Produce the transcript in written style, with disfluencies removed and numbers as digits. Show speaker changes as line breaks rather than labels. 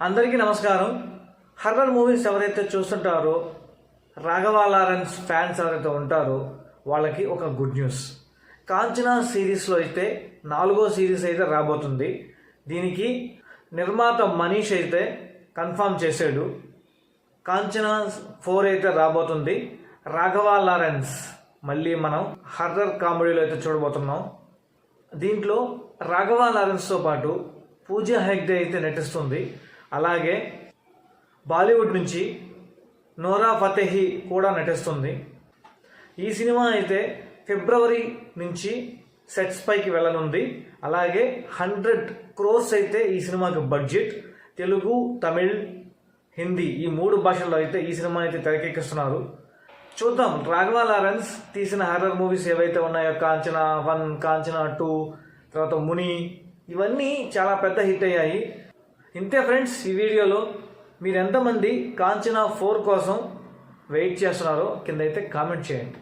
అందరికీ నమస్కారం. Horror movies ఎవరైతే చూస్తుంటారో, రాఘవ లారెన్స్ ఫ్యాన్స్ ఎవరైతే ఉంటారో వాళ్ళకి ఒక గుడ్ న్యూస్. కాంచనా సిరీస్లో అయితే 4వ సిరీస్ అయితే రాబోతుంది. దీనికి నిర్మాత మనీష్ అయితే కన్ఫర్మ్ చేశాడు. కాంచనా 4 అయితే రాబోతుంది. రాఘవ లారెన్స్ మళ్ళీ మనం హర్రర్ కామెడీలో అయితే చూడబోతున్నాం. దీంట్లో రాఘవ లారెన్స్తో పాటు పూజా హెగ్డే అయితే నటిస్తుంది. అలాగే బాలీవుడ్ నుంచి నోరా ఫతేహి కూడా నటిస్తుంది. ఈ సినిమా అయితే ఫిబ్రవరి నుంచి సెట్స్ పైకి వెళ్ళనుంది. అలాగే 100 crores అయితే ఈ సినిమాకి బడ్జెట్. తెలుగు, తమిళ్, హిందీ ఈ 3 భాషల్లో అయితే ఈ సినిమా అయితే తెరకెక్కిస్తున్నారు. చూద్దాం రాఘవ లారెన్స్ తీసిన హర్రర్ మూవీస్ ఏవైతే ఉన్నాయో, కాంచనా 1, కాంచనా 2, తర్వాత ముని, ఇవన్నీ చాలా పెద్ద హిట్ అయ్యాయి. ఇంతే ఫ్రెండ్స్, ఈ వీడియోలో మీరు ఎంతమంది కాంచనా 4 కోసం వెయిట్ చేస్తున్నారో కింద అయితే కామెంట్ చేయండి.